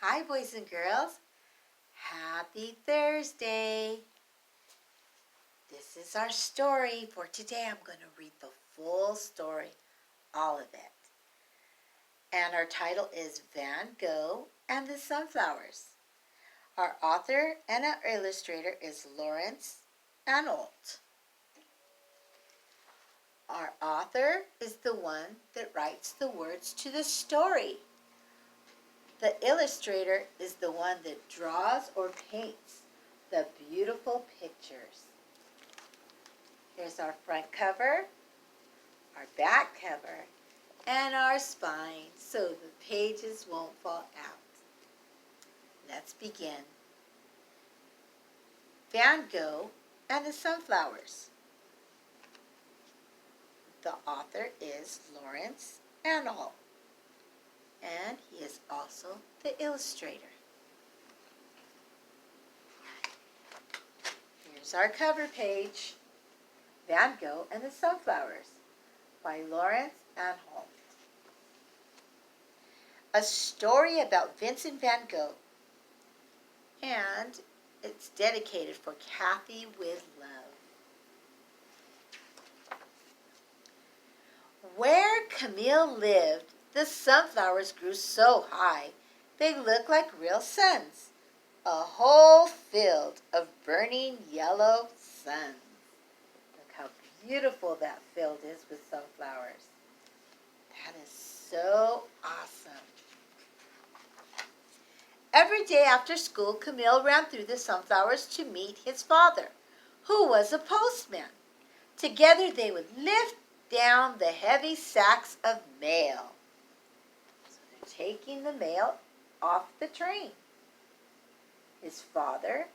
Hi, boys and girls. Happy Thursday. This is our story for today. I'm going to read the full story, all of it. And our title is Van Gogh and the Sunflowers. Our author and our illustrator is Laurence, Anholt. Our author is the one that writes the words to the story. The illustrator is the one that draws or paints the beautiful pictures. Here's our front cover, our back cover, and our spine so the pages won't fall out. Let's begin. Van Gogh and the Sunflowers. The author is Laurence Anholt, and he is also the illustrator. Here's our cover page. Van Gogh and the Sunflowers by Laurence Anholt. A story about Vincent van Gogh, and it's dedicated for Kathy with love. Where Camille lived, the sunflowers grew so high they looked like real suns, a whole field of burning yellow suns. Look how beautiful that field is with sunflowers. That is so awesome. Every day after school, Camille ran through the sunflowers to meet his father, who was a postman. Together they would lift down the heavy sacks of mail. So they're taking the mail off the train. His father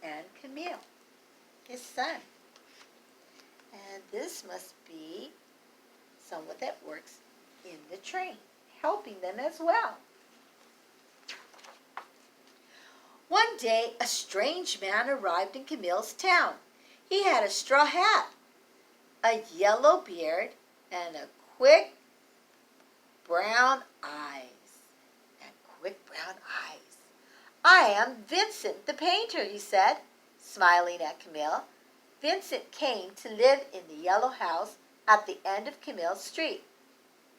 and Camille, his son. And this must be someone that works in the train, helping them as well. One day, a strange man arrived in Camille's town. He had a straw hat, a yellow beard, and quick brown eyes. I am Vincent the painter, he said, smiling at Camille. Vincent came to live in the yellow house at the end of Camille's street.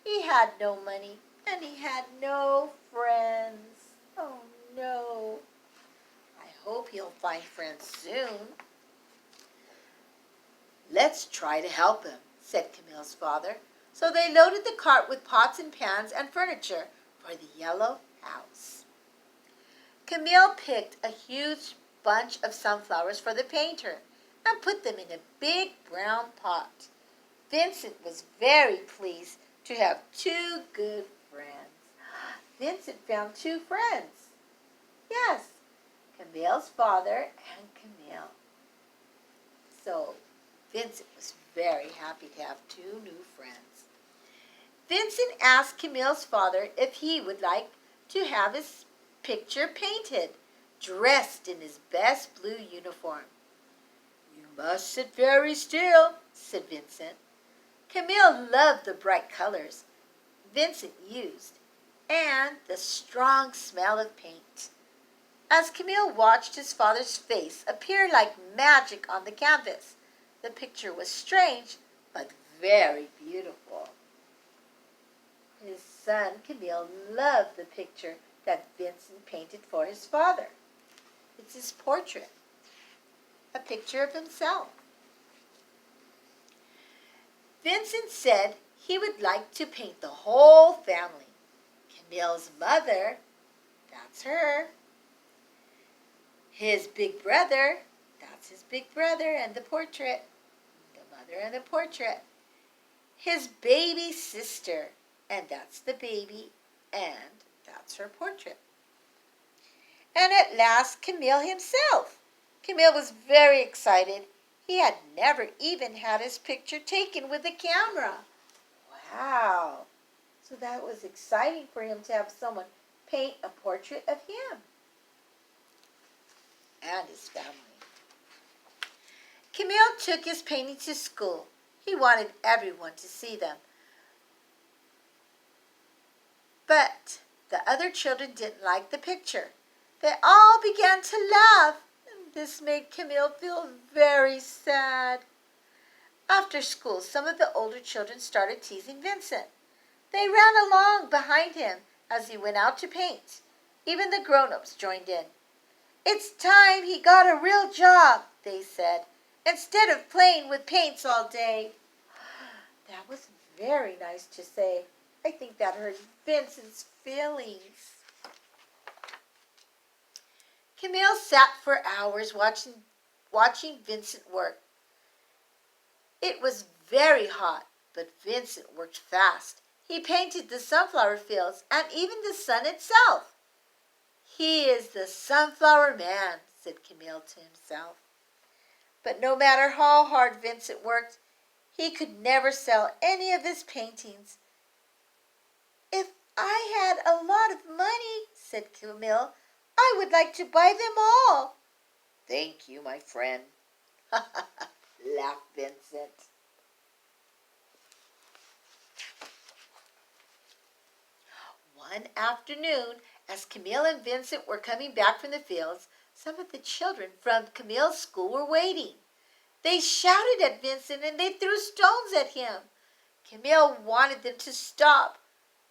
He had no money and he had no friends. Oh no. I hope he'll find friends soon. Let's try to help him, said Camille's father. So they loaded the cart with pots and pans and furniture for the yellow house. Camille picked a huge bunch of sunflowers for the painter and put them in a big brown pot. Vincent was very pleased to have two good friends. Vincent found two friends. Yes, Camille's father and Camille. So Vincent was very happy to have two new friends. Vincent asked Camille's father if he would like to have his picture painted, dressed in his best blue uniform. You must sit very still, said Vincent. Camille loved the bright colors Vincent used and the strong smell of paint. As Camille watched his father's face appear like magic on the canvas, the picture was strange but very beautiful. His son Camille loved the picture that Vincent painted for his father. It's his portrait, a picture of himself. Vincent said he would like to paint the whole family. Camille's mother, that's her. His big brother, that's his big brother and the portrait. The mother and the portrait. His baby sister, and that's the baby, and that's her portrait. And at last, Camille himself. Camille was very excited. He had never even had his picture taken with a camera. Wow. So that was exciting for him to have someone paint a portrait of him and his family. Camille took his painting to school. He wanted everyone to see them. But The other children didn't like the picture. They all began to laugh, and this made Camille feel very sad. After school, some of the older children started teasing Vincent. They ran along behind him as he went out to paint. Even the grown-ups joined in. "It's time he got a real job," they said, "instead of playing with paints all day." That was very nice to say. I think that hurt Vincent's feelings. Camille sat for hours watching Vincent work. It was very hot, but Vincent worked fast. He painted the sunflower fields and even the sun itself. "He is the sunflower man," said Camille to himself. But no matter how hard Vincent worked, he could never sell any of his paintings. "If I had a lot of money," said Camille, "I would like to buy them all." "Thank you, my friend," laughed Vincent. One afternoon, as Camille and Vincent were coming back from the fields, some of the children from Camille's school were waiting. They shouted at Vincent and they threw stones at him. Camille wanted them to stop,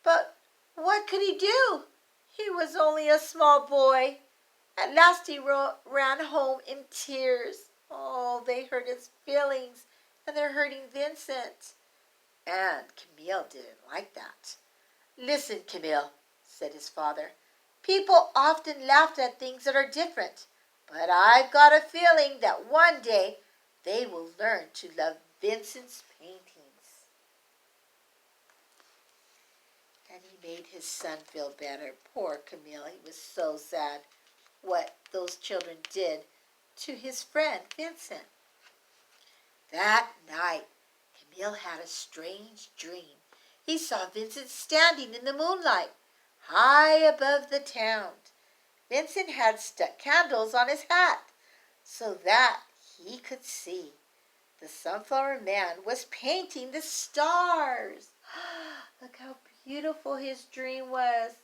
but what could he do? He was only a small boy. At last he ran home in tears. Oh, they hurt his feelings, and they're hurting Vincent. And Camille didn't like that. "Listen, Camille," said his father. "People often laugh at things that are different, but I've got a feeling that one day they will learn to love Vincent's paintings." And he made his son feel better. Poor Camille, he was so sad what those children did to his friend Vincent. That night, Camille had a strange dream. He saw Vincent standing in the moonlight, high above the town. Vincent had stuck candles on his hat so that he could see. The sunflower man was painting the stars. Look how beautiful his dream was.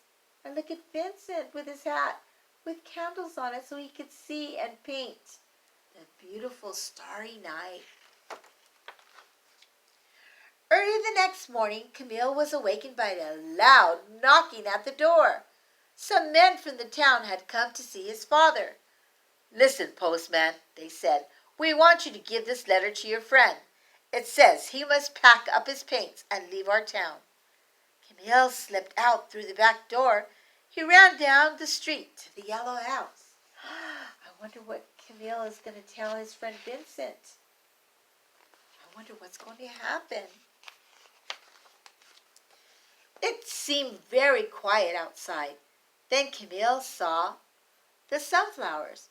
And look at Vincent with his hat with candles on it so he could see and paint the beautiful starry night. Early the next morning, Camille was awakened by a loud knocking at the door. Some men from the town had come to see his father. "Listen, postman," they said, "we want you to give this letter to your friend. It says he must pack up his paints and leave our town." Camille slipped out through the back door. He ran down the street to the yellow house. I wonder what Camille is going to tell his friend Vincent. I wonder what's going to happen. It seemed very quiet outside. Then Camille saw the sunflowers.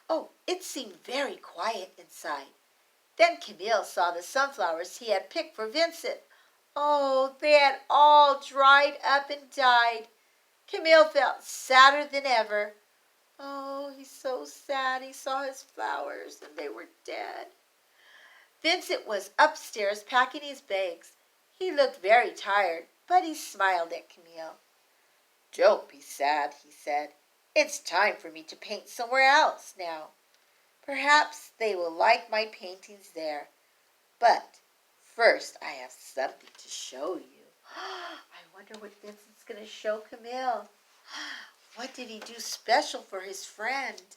Oh, it seemed very quiet inside. Then Camille saw the sunflowers he had picked for Vincent. Oh, they had all dried up and died. Camille felt sadder than ever. Oh, he's so sad. He saw his flowers and they were dead. Vincent was upstairs packing his bags. He looked very tired, but he smiled at Camille. "Don't be sad," he said. "It's time for me to paint somewhere else now. Perhaps they will like my paintings there. But first I have something to show you." I wonder what Vincent's going to show Camille. What did he do special for his friend?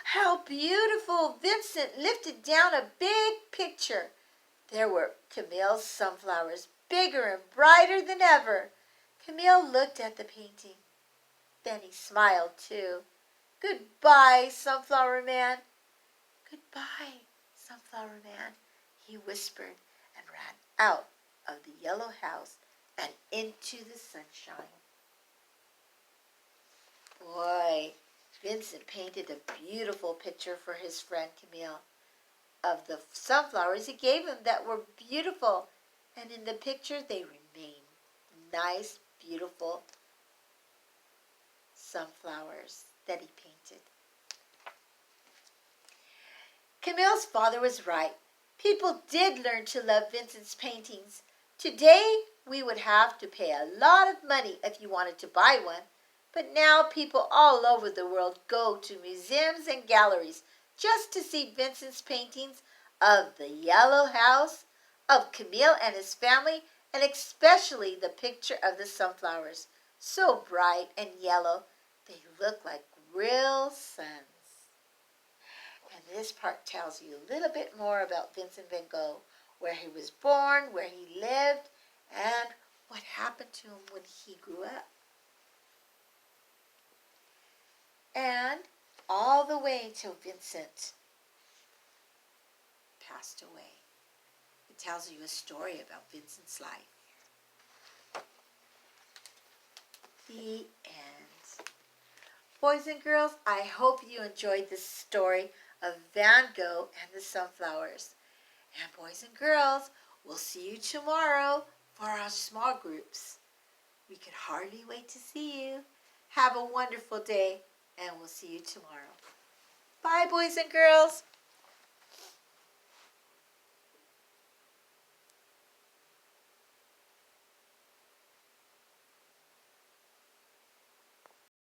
How beautiful! Vincent lifted down a big picture. There were Camille's sunflowers, bigger and brighter than ever. Camille looked at the painting. Then he smiled too. "Goodbye, Sunflower Man." "Goodbye, Sunflower Man," he whispered and ran out of the yellow house and into the sunshine. Boy, Vincent painted a beautiful picture for his friend Camille of the sunflowers he gave him that were beautiful, and in the picture they remain nice, beautiful sunflowers that he painted. Camille's father was right. People did learn to love Vincent's paintings. Today, we would have to pay a lot of money if you wanted to buy one. But now people all over the world go to museums and galleries just to see Vincent's paintings of the yellow house, of Camille and his family, and especially the picture of the sunflowers, so bright and yellow they look like real suns. And this part tells you a little bit more about Vincent van Gogh, where he was born, where he lived, and what happened to him when he grew up. And all the way till Vincent passed away. It tells you a story about Vincent's life. The end. Boys and girls, I hope you enjoyed this story of Van Gogh and the sunflowers. And boys and girls, we'll see you tomorrow for our small groups. We could hardly wait to see you. Have a wonderful day, and we'll see you tomorrow. Bye, boys and girls.